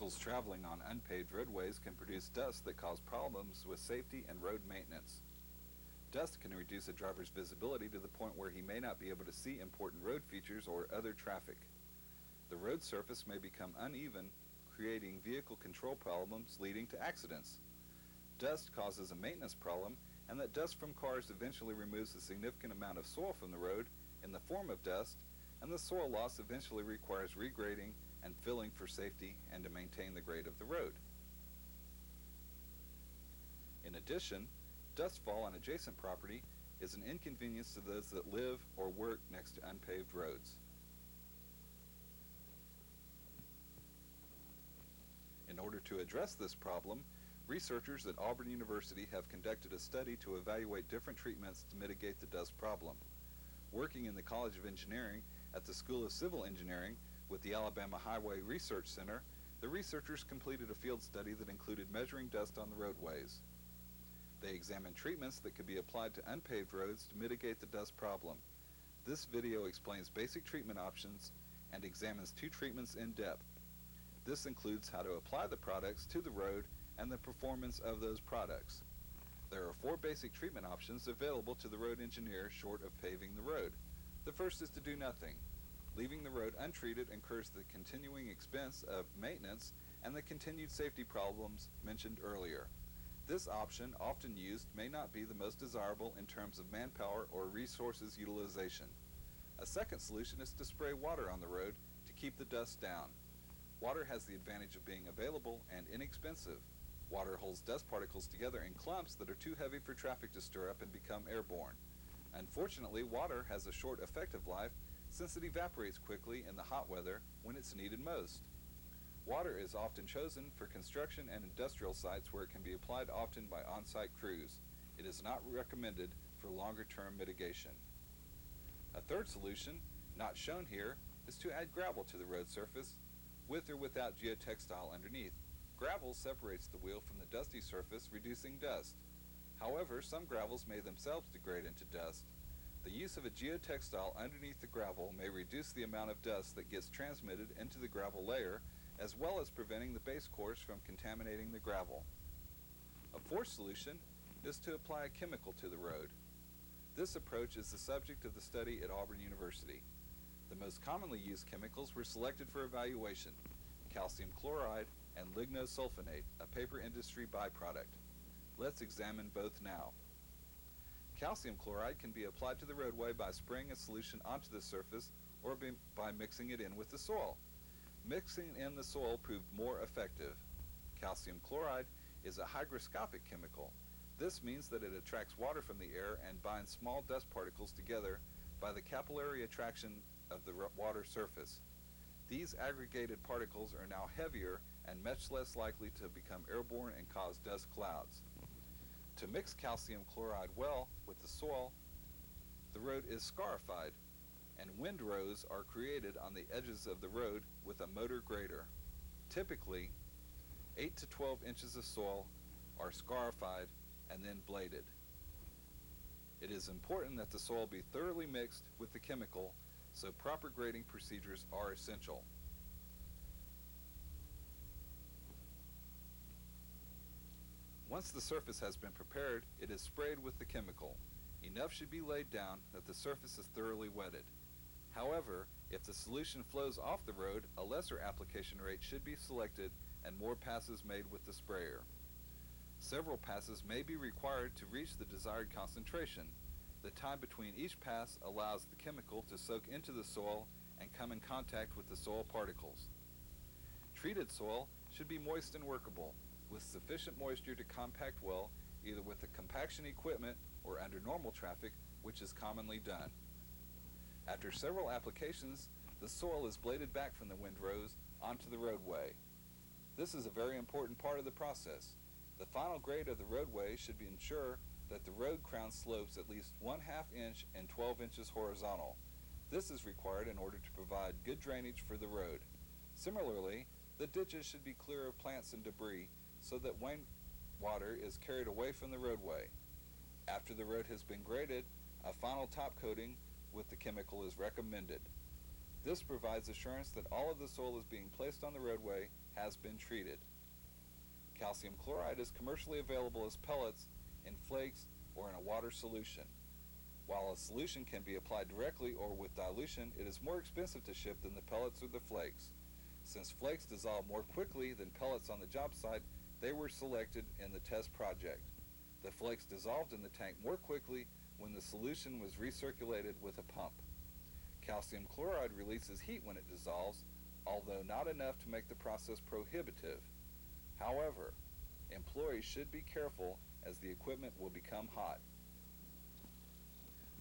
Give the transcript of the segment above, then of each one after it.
Vehicles traveling on unpaved roadways can produce dust that cause problems with safety and road maintenance. Dust can reduce a driver's visibility to the point where he may not be able to see important road features or other traffic. The road surface may become uneven, creating vehicle control problems leading to accidents. Dust causes a maintenance problem, and that dust from cars eventually removes a significant amount of soil from the road in the form of dust, and the soil loss eventually requires regrading and filling for safety and to maintain the grade of the road. In addition, dust fall on adjacent property is an inconvenience to those that live or work next to unpaved roads. In order to address this problem, researchers at Auburn University have conducted a study to evaluate different treatments to mitigate the dust problem. Working in the College of Engineering at the School of Civil Engineering with the Alabama Highway Research Center, the researchers completed a field study that included measuring dust on the roadways. They examined treatments that could be applied to unpaved roads to mitigate the dust problem. This video explains basic treatment options and examines two treatments in depth. This includes how to apply the products to the road and the performance of those products. There are 4 basic treatment options available to the road engineer short of paving the road. The first is to do nothing. Leaving the road untreated incurs the continuing expense of maintenance and the continued safety problems mentioned earlier. This option, often used, may not be the most desirable in terms of manpower or resources utilization. A second solution is to spray water on the road to keep the dust down. Water has the advantage of being available and inexpensive. Water holds dust particles together in clumps that are too heavy for traffic to stir up and become airborne. Unfortunately, water has a short effective life since it evaporates quickly in the hot weather when it's needed most. Water is often chosen for construction and industrial sites where it can be applied often by on-site crews. It is not recommended for longer-term mitigation. A third solution, not shown here, is to add gravel to the road surface, with or without geotextile underneath. Gravel separates the wheel from the dusty surface, reducing dust. However, some gravels may themselves degrade into dust. The use of a geotextile underneath the gravel may reduce the amount of dust that gets transmitted into the gravel layer, as well as preventing the base course from contaminating the gravel. A fourth solution is to apply a chemical to the road. This approach is the subject of the study at Auburn University. The most commonly used chemicals were selected for evaluation: calcium chloride and lignosulphonate, a paper industry byproduct. Let's examine both now. Calcium chloride can be applied to the roadway by spraying a solution onto the surface or by mixing it in with the soil. Mixing in the soil proved more effective. Calcium chloride is a hygroscopic chemical. This means that it attracts water from the air and binds small dust particles together by the capillary attraction of the water surface. These aggregated particles are now heavier and much less likely to become airborne and cause dust clouds. To mix calcium chloride well with the soil, the road is scarified, and windrows are created on the edges of the road with a motor grader. Typically, 8 to 12 inches of soil are scarified and then bladed. It is important that the soil be thoroughly mixed with the chemical, so proper grading procedures are essential. Once the surface has been prepared, it is sprayed with the chemical. Enough should be laid down that the surface is thoroughly wetted. However, if the solution flows off the road, a lesser application rate should be selected and more passes made with the sprayer. Several passes may be required to reach the desired concentration. The time between each pass allows the chemical to soak into the soil and come in contact with the soil particles. Treated soil should be moist and workable, with sufficient moisture to compact well, either with the compaction equipment or under normal traffic, which is commonly done. After several applications, the soil is bladed back from the windrows onto the roadway. This is a very important part of the process. The final grade of the roadway should ensure that the road crown slopes at least 1/2 inch and 12 inches horizontal. This is required in order to provide good drainage for the road. Similarly, the ditches should be clear of plants and debris so that water is carried away from the roadway. After the road has been graded, a final top coating with the chemical is recommended. This provides assurance that all of the soil is being placed on the roadway has been treated. Calcium chloride is commercially available as pellets, in flakes, or in a water solution. While a solution can be applied directly or with dilution, it is more expensive to ship than the pellets or the flakes. Since flakes dissolve more quickly than pellets on the job site, they were selected in the test project. The flakes dissolved in the tank more quickly when the solution was recirculated with a pump. Calcium chloride releases heat when it dissolves, although not enough to make the process prohibitive. However, employees should be careful as the equipment will become hot.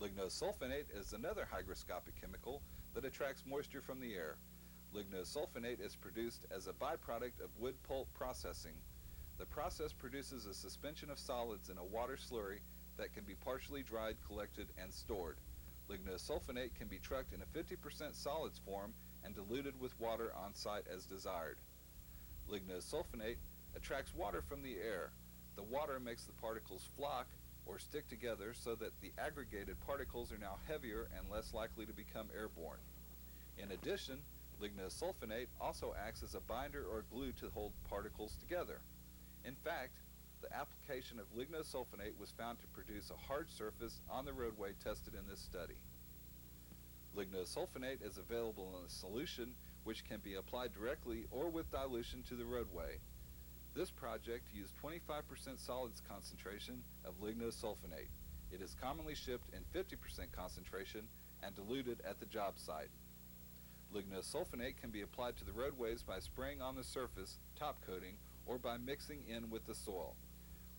Lignosulphonate is another hygroscopic chemical that attracts moisture from the air. Lignosulphonate is produced as a byproduct of wood pulp processing. The process produces a suspension of solids in a water slurry that can be partially dried, collected, and stored. Lignosulphonate can be trucked in a 50% solids form and diluted with water on site as desired. Lignosulphonate attracts water from the air. The water makes the particles flock or stick together so that the aggregated particles are now heavier and less likely to become airborne. In addition, lignosulphonate also acts as a binder or glue to hold particles together. In fact, the application of lignosulphonate was found to produce a hard surface on the roadway tested in this study. Lignosulphonate is available in a solution which can be applied directly or with dilution to the roadway. This project used 25% solids concentration of lignosulphonate. It is commonly shipped in 50% concentration and diluted at the job site. Lignosulphonate can be applied to the roadways by spraying on the surface, top coating, or by mixing in with the soil.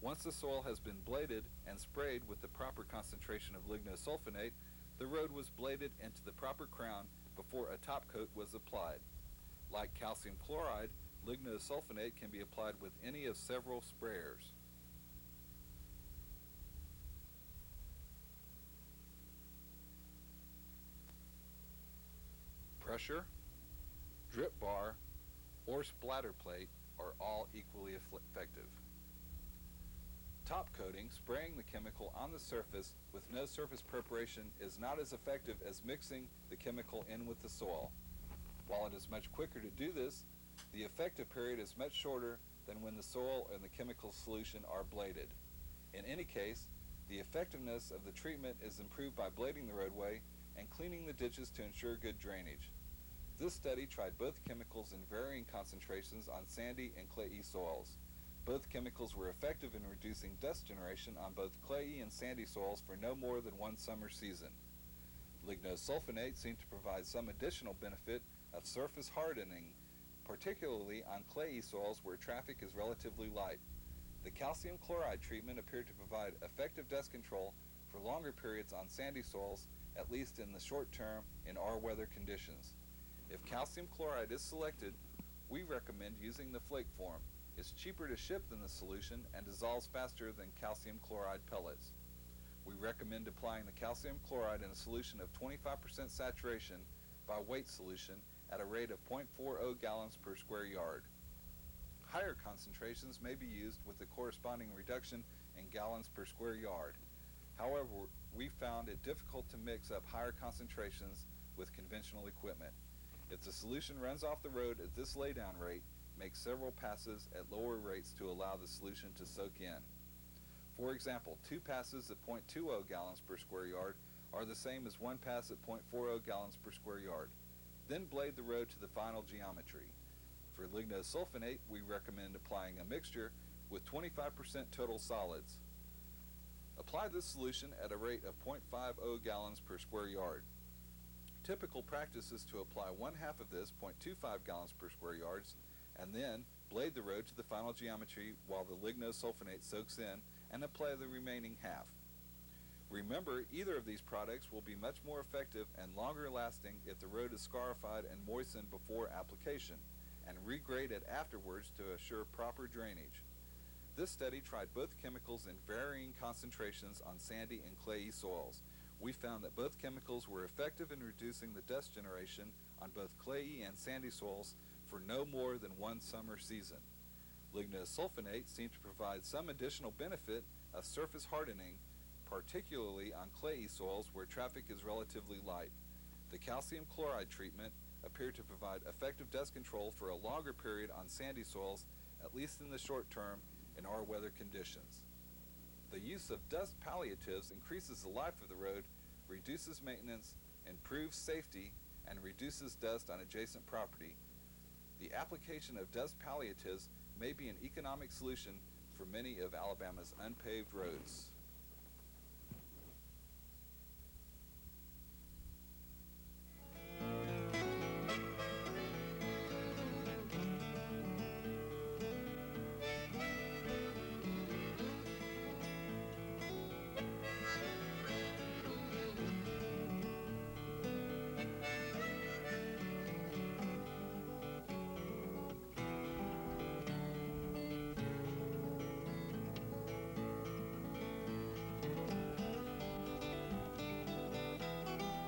Once the soil has been bladed and sprayed with the proper concentration of lignosulphonate, the road was bladed into the proper crown before a top coat was applied. Like calcium chloride, lignosulphonate can be applied with any of several sprayers. Pressure, drip bar, or splatter plate are all equally effective. Top coating, spraying the chemical on the surface with no surface preparation, is not as effective as mixing the chemical in with the soil. While it is much quicker to do this, the effective period is much shorter than when the soil and the chemical solution are bladed. In any case, the effectiveness of the treatment is improved by blading the roadway and cleaning the ditches to ensure good drainage. This study tried both chemicals in varying concentrations on sandy and clayey soils. Both chemicals were effective in reducing dust generation on both clayey and sandy soils for no more than one summer season. Lignosulphonate seemed to provide some additional benefit of surface hardening, particularly on clayey soils where traffic is relatively light. The calcium chloride treatment appeared to provide effective dust control for longer periods on sandy soils, at least in the short term in our weather conditions. If calcium chloride is selected, we recommend using the flake form. It's cheaper to ship than the solution and dissolves faster than calcium chloride pellets. We recommend applying the calcium chloride in a solution of 25% saturation by weight solution at a rate of 0.40 gallons per square yard. Higher concentrations may be used with the corresponding reduction in gallons per square yard. However, we found it difficult to mix up higher concentrations with conventional equipment. If the solution runs off the road at this laydown rate, make several passes at lower rates to allow the solution to soak in. For example, 2 passes at 0.20 gallons per square yard are the same as 1 pass at 0.40 gallons per square yard. Then blade the road to the final geometry. For lignosulphonate, we recommend applying a mixture with 25% total solids. Apply this solution at a rate of 0.50 gallons per square yard. Typical practice is to apply 1/2 of this, 0.25 gallons per square yards, and then blade the road to the final geometry while the lignosulphonate soaks in, and apply the remaining half. Remember, either of these products will be much more effective and longer lasting if the road is scarified and moistened before application, and regraded afterwards to assure proper drainage. This study tried both chemicals in varying concentrations on sandy and clayey soils. We found that both chemicals were effective in reducing the dust generation on both clayey and sandy soils for no more than one summer season. Lignosulphonate seemed to provide some additional benefit of surface hardening, particularly on clayey soils where traffic is relatively light. The calcium chloride treatment appear to provide effective dust control for a longer period on sandy soils, at least in the short term in our weather conditions. The use of dust palliatives increases the life of the road, reduces maintenance, improves safety, and reduces dust on adjacent property. The application of dust palliatives may be an economic solution for many of Alabama's unpaved roads.